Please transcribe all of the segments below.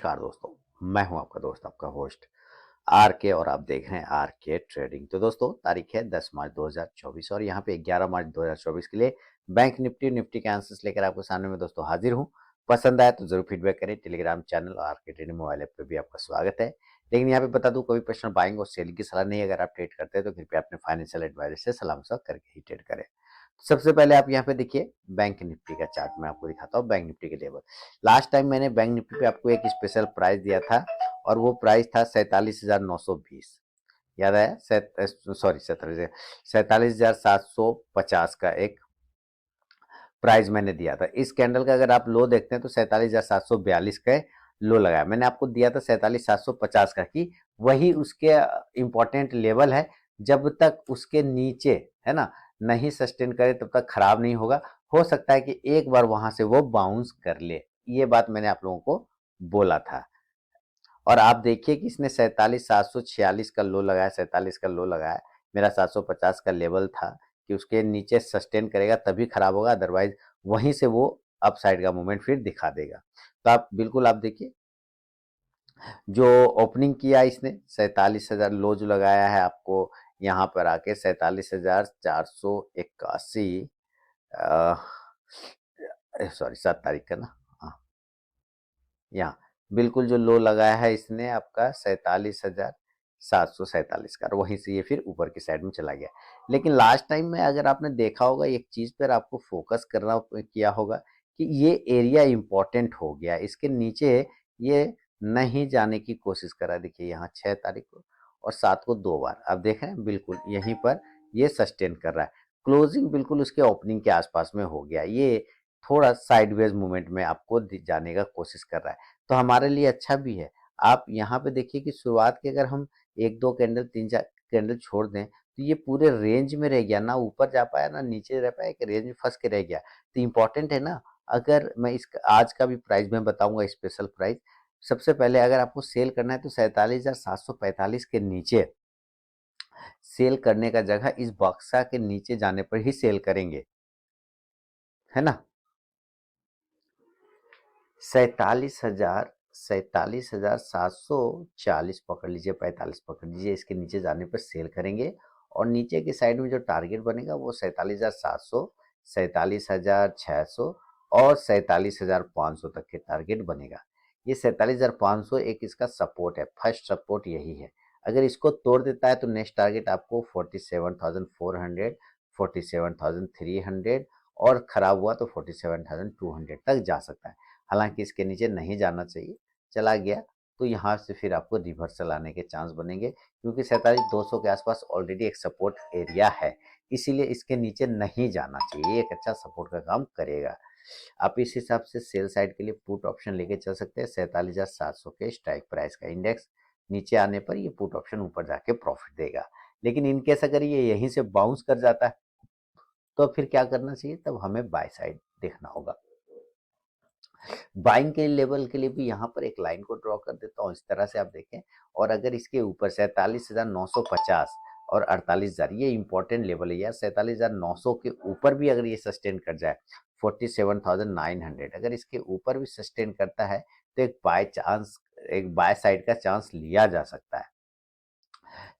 नमस्कार दोस्तों, मैं हूं आपका दोस्त, आपका होस्ट आर के और आप देख रहे हैं आर के ट्रेडिंग। तो दोस्तों तारीख है 10 मार्च 2024 और यहाँ पे 11 मार्च 2024 के लिए बैंक निफ्टी के आंसर्स लेकर आपके सामने में दोस्तों हाजिर हूँ। पसंद आए तो जरूर फीडबैक करें। टेलीग्राम चैनल और आर के ट्रेडिंग मोबाइल ऐप पे भी आपका स्वागत है। लेकिन यहाँ पे बता दूं, कोई पर्सनल बाइंग और सेलिंग की सलाह नहीं है। अगर आप ट्रेड करते हैं तो कृपया अपने फाइनेंशियल एडवाइजर से सलाह मशवरा करके ही ट्रेड करें। सबसे पहले आप यहाँ पे देखिए बैंक निफ्टी का चार्ट मैं आपको दिखाता हूँ। बैंक निफ्टी के लेवल लास्ट टाइम मैंने बैंक निफ्टी पे आपको एक स्पेशल प्राइस दिया था और वो प्राइस था 47,920। याद आया? सॉरी 47,750 का एक प्राइस मैंने दिया था। इस कैंडल का अगर आप लो देखते हैं तो 47,742 का लो लगाया। मैंने आपको दिया था 47,750 का कि वही उसके इंपॉर्टेंट लेवल है। जब तक उसके नीचे है ना नहीं सस्टेन करे तब तक खराब नहीं होगा। हो सकता है कि एक बार वहां से वो बाउंस कर ले। ये बात मैंने आप लोगों को बोला था। और आप देखिए कि इसने 47,746 का लो लगाया, 47 का लो लगाया। मेरा 750 का लेवल था कि उसके नीचे सस्टेन करेगा तभी खराब होगा, अदरवाइज वहीं से वो अपसाइड का मूवमेंट फिर दिखा देगा। तो आप बिल्कुल आप देखिए जो ओपनिंग किया इसने 47,000 लो जो लगाया है आपको यहाँ पर आके 47,481। सॉरी 7 तारीख का ना, हाँ, यहाँ बिल्कुल जो लो लगाया है इसने आपका 47,747 का, और वहीं से ये फिर ऊपर की साइड में चला गया। लेकिन लास्ट टाइम में अगर आपने देखा होगा एक चीज पर आपको फोकस करना किया होगा कि ये एरिया इंपॉर्टेंट हो गया। इसके नीचे ये नहीं जाने की कोशिश करा। देखिए यहाँ 6 तारीख को और 7 को 2 बार आप देख रहे हैं, बिल्कुल यहीं पर ये सस्टेन कर रहा है। क्लोजिंग बिल्कुल उसके ओपनिंग के आसपास में हो गया। ये थोड़ा साइडवेज मूवमेंट में आपको जाने का कोशिश कर रहा है, तो हमारे लिए अच्छा भी है। आप यहाँ पे देखिए कि शुरुआत के अगर हम एक दो कैंडल तीन चार कैंडल छोड़ दें तो ये पूरे रेंज में रह गया, ना ऊपर जा पाया ना नीचे रह पाया, एक रेंज में फंस के रह गया। तो इम्पोर्टेंट है ना। अगर मैं इस आज का भी प्राइस मैं बताऊंगा, स्पेशल प्राइस। सबसे पहले अगर आपको सेल करना है तो 47,745 के नीचे सेल करने का जगह इस बक्सा के नीचे जाने पर ही सेल करेंगे, है ना। 47,740 पकड़ लीजिए, 45 पकड़ लीजिए, इसके नीचे जाने पर सेल करेंगे। और नीचे की साइड में जो टारगेट बनेगा वो 47,700, 47,600 और 47,500 तक के टारगेट बनेगा। ये 47,500 एक इसका सपोर्ट है, फर्स्ट सपोर्ट यही है। अगर इसको तोड़ देता है तो नेक्स्ट टारगेट आपको 47,400, 47,300 और खराब हुआ तो 47,200 तक जा सकता है। हालांकि इसके नीचे नहीं जाना चाहिए। चला गया तो यहाँ से फिर आपको रिवर्सल आने के चांस बनेंगे, क्योंकि 47,200 के आसपास ऑलरेडी एक सपोर्ट एरिया है। इसीलिए इसके नीचे नहीं जाना चाहिए। ये एक अच्छा सपोर्ट का काम करेगा। आप इस हिसाब से सेल साइड के लिए पुट ऑप्शन लेके चल सकते हैं। 47,700 के स्ट्राइक प्राइस का इंडेक्स नीचे आने पर ये पुट ऑप्शन ऊपर जाके प्रॉफिट देगा। लेकिन इनकेस अगर ये यहीं से बाउंस कर जाता है तो फिर क्या करना चाहिए, तब हमें बाय साइड देखना होगा। बाइंग के लेवल के लिए भी यहाँ पर एक लाइन को ड्रॉ कर देता हूँ, इस तरह से आप देखें। और अगर इसके ऊपर 47,950 और 48,000 ये इंपॉर्टेंट लेवल है यार। 47,900 के ऊपर भी अगर ये सस्टेन कर जाए, 47,900 अगर इसके ऊपर भी सस्टेन करता है तो एक बाय साइड का चांस लिया जा सकता है।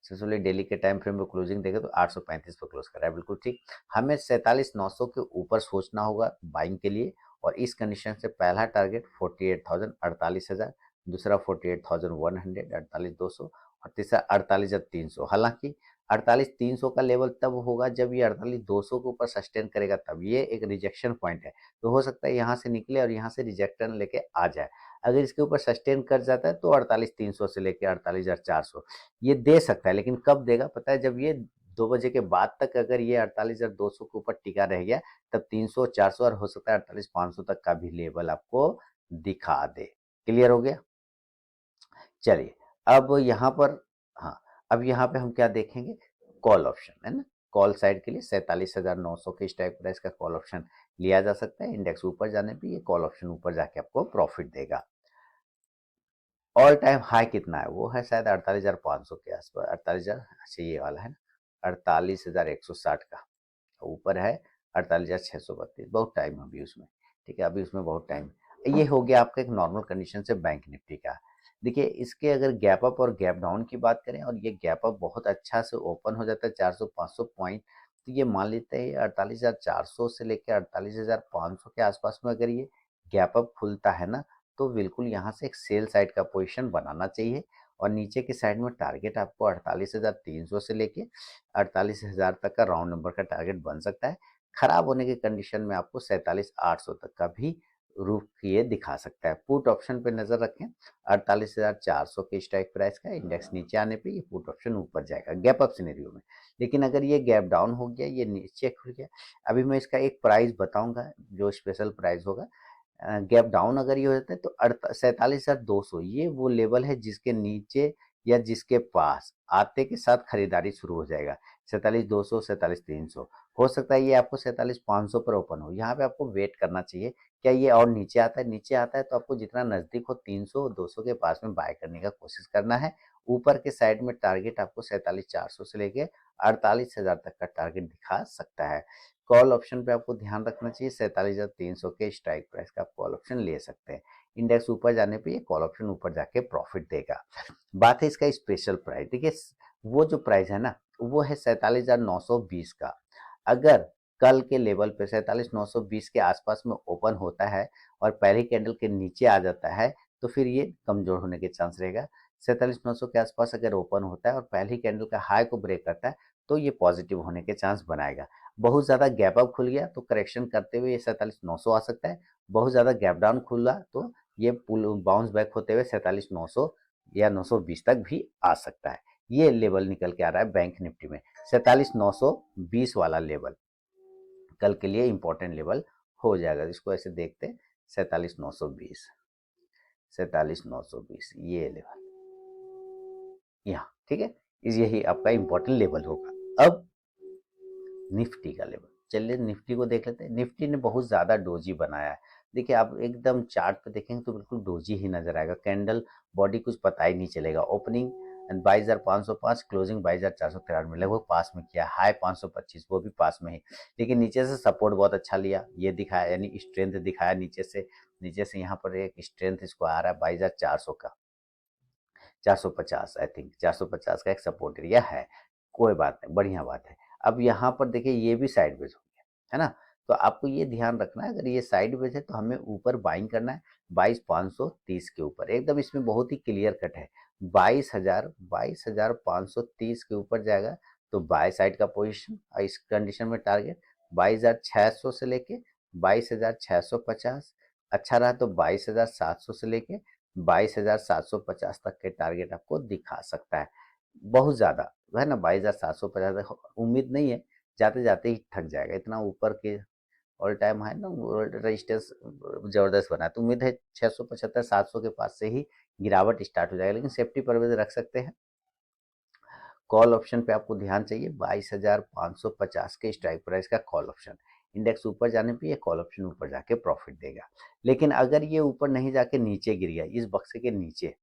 सबसे डेली के टाइम फ्रेम में क्लोजिंग देखें तो 835 पर क्लोज कर रहा है, बिल्कुल ठीक। हमें 47,900 के ऊपर सोचना होगा बाइंग के लिए। और इस कंडीशन से पहला टारगेट 48,000 48,000, दूसरा 48,100 48,200 और तीसरा 48,300। हालांकि 48,300 का लेवल तब होगा जब ये 48,200 के ऊपर सस्टेन करेगा, तब ये एक रिजेक्शन पॉइंट है। तो हो सकता है यहाँ से निकले और यहाँ से रिजेक्शन लेके आ जाए। अगर इसके ऊपर सस्टेन कर जाता है तो 48,300 से लेके 48,400 ये दे सकता है। लेकिन कब देगा पता है? जब ये 2 बजे के बाद तक अगर ये 48,200 के ऊपर टिका रह गया, तब 300 400 और हो सकता है 48,500 तक का भी लेवल आपको दिखा दे। क्लियर हो गया? चलिए अब यहाँ पर, हाँ, अब यहाँ पे हम क्या देखेंगे, कॉल ऑप्शन है ना। कॉल साइड के लिए 47,900 के स्ट्राइक प्राइस का कॉल ऑप्शन लिया जा सकता है। इंडेक्स ऊपर जाने पे ये कॉल ऑप्शन ऊपर जाके आपको प्रॉफिट देगा। ऑल टाइम हाई कितना है? वो है शायद 48,500 के आसपास, 48,000। अच्छा ये वाला है ना, 48,160 का ऊपर है। 48,632, बहुत टाइम है अभी उसमें। ठीक है, अभी उसमें बहुत टाइम है। ये हो गया आपका एक नॉर्मल कंडीशन से बैंक निफ्टी का। देखिए इसके अगर गैप अप और गैप डाउन की बात करें और ये गैप अप बहुत अच्छा से ओपन हो जाता है 400-500 पॉइंट, तो ये मान लेते हैं 48,400 से लेकर 48,500 के आसपास में अगर ये गैप अप खुलता है ना, तो बिल्कुल यहाँ से एक सेल साइड का पोजीशन बनाना चाहिए और नीचे की साइड में टारगेट आपको 48,300 से लेके 48,000 तक का राउंड नंबर का टारगेट बन सकता है। खराब होने की कंडीशन में आपको 47,800 तक का भी रुख ये दिखा सकता है। पुट ऑप्शन पे नजर रखें, 48,400 के स्ट्राइक प्राइस का इंडेक्स नीचे आने पे ये पुट ऑप्शन ऊपर जाएगा गैप अप सिनेरियो में। लेकिन अगर ये गैप डाउन हो गया, ये नीचे खुल गया, अभी मैं इसका एक प्राइस बताऊंगा जो स्पेशल प्राइस होगा। गैप डाउन अगर ये हो जाता है तो 47,200 ये वो लेवल है जिसके नीचे या जिसके पास आते के साथ खरीदारी शुरू हो जाएगा। 47,200, 47,300, हो सकता है ये आपको 47,500 पर ओपन हो, यहाँ पे आपको वेट करना चाहिए। क्या ये और नीचे आता है? नीचे आता है तो आपको जितना नजदीक हो 300 200 के पास में बाय करने का कोशिश करना है। ऊपर के साइड में टारगेट आपको 47,400 से लेके 48,000 तक का टारगेट दिखा सकता है। कॉल ऑप्शन पे आपको ध्यान रखना चाहिए, 47,300 के स्ट्राइक प्राइस का आप कॉल ऑप्शन ले सकते हैं। इंडेक्स ऊपर जाने पे ये कॉल ऑप्शन ऊपर जाके प्रॉफिट देगा। बात है इसका स्पेशल प्राइस। देखिए वो जो प्राइस है ना, वो है 47,920 का। अगर कल के लेवल पे 47,920 के आसपास में ओपन होता है और पहली कैंडल के नीचे आ जाता है, तो फिर ये कमजोर होने के चांस रहेगा। 47,900 के आसपास अगर ओपन होता है और पहली कैंडल का हाई को ब्रेक करता है, तो ये पॉजिटिव होने के चांस बनाएगा। बहुत ज़्यादा गैप अप खुल गया तो करेक्शन करते हुए ये 47,900 आ सकता है। बहुत ज़्यादा गैप डाउन खुला तो ये पुल बाउंस बैक होते हुए 47,900 या 920 तक भी आ सकता है। ये लेवल निकल के आ रहा है बैंक निफ्टी में, 47,920 वाला लेवल कल के लिए इंपॉर्टेंट लेवल हो जाएगा। इसको ऐसे देखते हैं, 47,920, 47,920 ये लेवल यहाँ, ठीक है। यही आपका इंपॉर्टेंट लेवल होगा। अब निफ्टी का लेवल, चलिए निफ्टी को देख लेते हैं। निफ्टी ने बहुत ज़्यादा डोजी बनाया है। देखिए आप एकदम चार्ट पे देखेंगे तो बिल्कुल डोजी ही नजर आएगा, कैंडल बॉडी कुछ पता ही नहीं चलेगा। ओपनिंग 22,505, क्लोजिंग 22,493, लगभग पास में किया। हाई 525, वो भी पास में ही। लेकिन नीचे से सपोर्ट बहुत अच्छा लिया, ये दिखाया यानी स्ट्रेंथ दिखाया नीचे से। नीचे से यहाँ पर एक स्ट्रेंथ इसको आ रहा है 22,400 का, 450, आई थिंक 450 का एक सपोर्ट एरिया है। कोई बात नहीं, बढ़िया बात है। अब यहाँ पर देखिए ये भी साइडवेज हो गया है ना, तो आपको ये ध्यान रखना है अगर ये साइडवेज है तो हमें ऊपर बाइंग करना है 22,530 के ऊपर। एकदम इसमें बहुत ही क्लियर कट है, 22,530 के ऊपर जाएगा तो बाय साइड का पोजीशन। इस कंडीशन में टारगेट 22,600 से लेके 22,650, अच्छा रहा तो 22,700 से लेके 22,750 तक के टारगेट आपको दिखा सकता है। बहुत ज़्यादा है ना, 22,750 तक उम्मीद नहीं है, जाते जाते ही थक जाएगा। इतना ऊपर के ऑल टाइम हाई ना रेजिस्टेंस जबरदस्त बना है, तो उम्मीद है 675 700 के पास से ही गिरावट स्टार्ट हो जाएगा, लेकिन सेफ्टी परवेज रख सकते हैं। कॉल ऑप्शन पे आपको ध्यान चाहिए, 22,550 के स्ट्राइक प्राइस का कॉल ऑप्शन। इंडेक्स ऊपर जाने पे ये कॉल ऑप्शन ऊपर जाके प्रॉफिट देगा। लेकिन अगर ये ऊपर नहीं जाके नीचे गिर गया, इस बक्से के नीचे,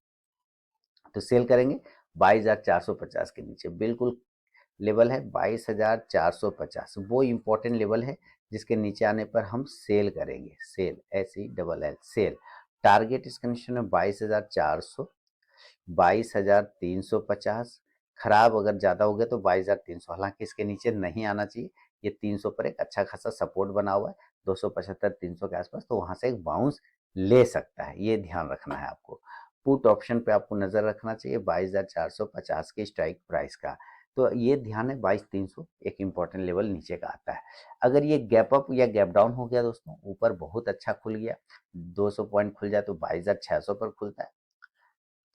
तो सेल करेंगे 22,450 के नीचे। बिल्कुल लेवल है 22,450, वो इंपॉर्टेंट लेवल है जिसके नीचे आने पर हम सेल करेंगे। Sell, SELL sell. टारगेट इस कंडीशन में 22,400, 22,350। खराब अगर ज़्यादा हो गया तो 22,300, हालांकि इसके नीचे नहीं आना चाहिए। ये 300 पर एक अच्छा खासा सपोर्ट बना हुआ है, 275 300 के आसपास, तो वहां से एक बाउंस ले सकता है, ये ध्यान रखना है आपको। पुट ऑप्शन पे आपको नजर रखना चाहिए 22,450 के स्ट्राइक प्राइस का। तो ये ध्यान है 22,300 एक इंपॉर्टेंट लेवल नीचे का आता है। अगर ये गैप अप या गैप डाउन हो गया दोस्तों, ऊपर बहुत अच्छा खुल गया, 200 पॉइंट खुल जाए तो 22,600 पर खुलता है,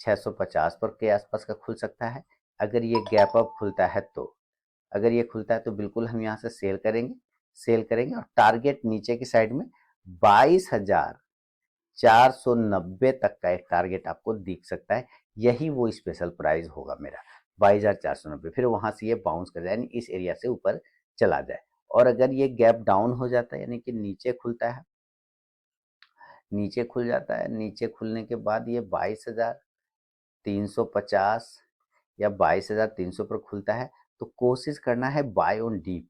650 पर के आसपास का खुल सकता है। अगर ये गैप अप खुलता है तो, अगर ये खुलता है तो बिल्कुल हम यहाँ से सेल करेंगे। सेल करेंगे और टारगेट नीचे की साइड में 22,490 तक का एक टारगेट आपको दिख सकता है। यही वो स्पेशल प्राइस होगा मेरा, 22,490। फिर वहां से ये बाउंस कर जाए यानी इस एरिया से ऊपर चला जाए। और अगर ये गैप डाउन हो जाता है यानी कि नीचे खुलता है, नीचे खुल जाता है, नीचे खुलने के बाद ये 22,350 या 22,300 पर खुलता है, तो कोशिश करना है buy on dip.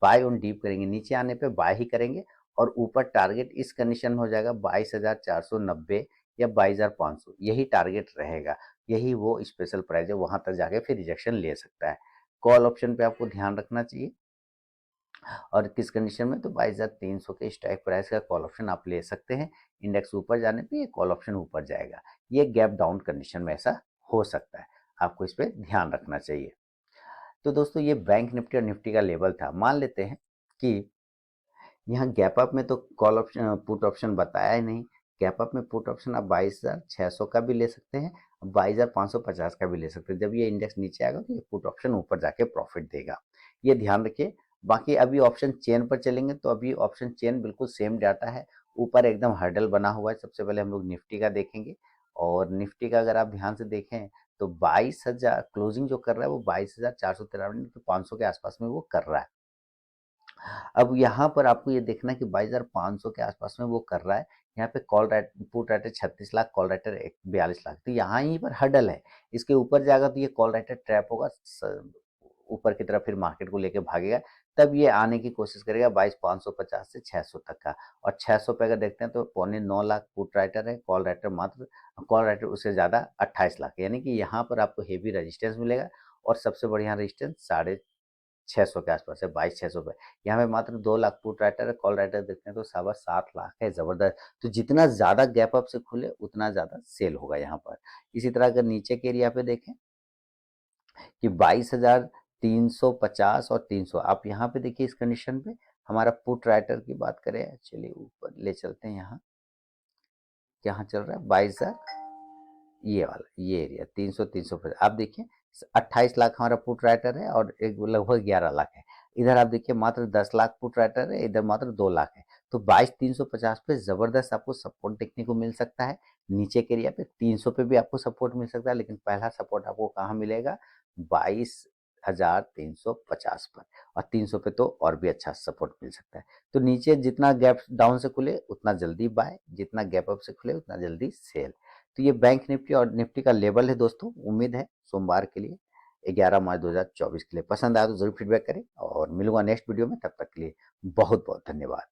Buy on dip करेंगे, नीचे आने पे बाय ही करेंगे और ऊपर टारगेट इस कंडीशन में हो जाएगा 22,490 या 22,500, यही टारगेट रहेगा, यही वो स्पेशल प्राइस है, वहां तक जाके फिर रिजेक्शन ले सकता है। कॉल ऑप्शन पे आपको ध्यान रखना चाहिए, और किस कंडीशन में, तो 22,300 के स्ट्राइक प्राइस का कॉल ऑप्शन आप ले सकते हैं। इंडेक्स ऊपर जाने पे ये कॉल ऑप्शन ऊपर जाएगा, ये गैप डाउन कंडीशन में ऐसा हो सकता है, आपको इस पर ध्यान रखना चाहिए। तो दोस्तों ये बैंक निफ्टी और निफ्टी का लेवल था। मान लेते हैं कि यहाँ गैप अप में तो कॉल ऑप्शन पुट ऑप्शन बताया ही नहीं। गैप अप में पुट ऑप्शन आप 22,600 का भी ले सकते हैं, 22,550 का भी ले सकते हैं। जब ये इंडेक्स नीचे आएगा तो ये पुट ऑप्शन ऊपर जाके प्रॉफिट देगा, ये ध्यान रखिए। बाकी अभी ऑप्शन चेन पर चलेंगे तो अभी ऑप्शन चेन बिल्कुल सेम डाटा है, ऊपर एकदम हर्डल बना हुआ है। सबसे पहले हम लोग निफ्टी का देखेंगे, और निफ्टी का अगर आप ध्यान से देखें तो 22,000 क्लोजिंग जो कर रहा है वो 22,493 तो 500 के आसपास में वो कर रहा है। अब यहाँ पर आपको ये देखना है कि 22,500 के आसपास में वो कर रहा है। यहाँ पे call right put writer 36 lakh, call writer 42 lakh, तो यहाँ ही पर हडल है। इसके ऊपर जाएगा तो ये कॉल राइटर ट्रैप होगा, ऊपर की तरफ फिर मार्केट को लेके भागेगा, तब ये आने की कोशिश करेगा 22,550 से 600 तक का। और 600 पे अगर देखते हैं तो 8.25 लाख पुट राइटर है, कॉल राइटर मात्र, कॉल राइटर उससे ज़्यादा 28 लाख, यानी कि यहाँ पर आपको हेवी रजिस्टेंस मिलेगा। और सबसे बढ़िया रजिस्टेंस 650 के आसपास है, 22,600 पे। यहाँ पे मात्र 2 लाख पुट राइटर है, कॉल राइटर देखते हैं तो 7.25 लाख है, जबरदस्त। तो जितना ज्यादा गैप अप से खुले उतना ज्यादा सेल होगा यहाँ पर। इसी तरह अगर नीचे के एरिया पे देखें कि 22,350 और 300, आप यहाँ पे देखिए इस कंडीशन पे हमारा पुट राइटर की बात करें, चलिए ऊपर ले चलते हैं। यहाँ यहाँ चल रहा है 22,000, ये वाला ये एरिया 300 आप देखिए 28 लाख हमारा पुट राइटर है और एक लगभग 11 लाख है। इधर आप देखिए मात्र 10 लाख पुट राइटर है, इधर मात्र 2 लाख है। तो 22,350 पे जबरदस्त आपको सपोर्ट देखने को मिल सकता है। नीचे के एरिया पे 300 पे भी आपको सपोर्ट मिल सकता है, लेकिन पहला सपोर्ट आपको कहाँ मिलेगा, 22,350 पर। और 300 पे तो और भी अच्छा सपोर्ट मिल सकता है। तो नीचे जितना गैप डाउन से खुले उतना जल्दी बाय, जितना गैप अप से खुले उतना जल्दी सेल। तो ये बैंक निफ्टी और निफ्टी का लेवल है दोस्तों। उम्मीद है सोमवार के लिए 11 मार्च 2024 के लिए पसंद आया तो जरूर फीडबैक करें, और मिलूंगा नेक्स्ट वीडियो में। तब तक के लिए बहुत बहुत धन्यवाद।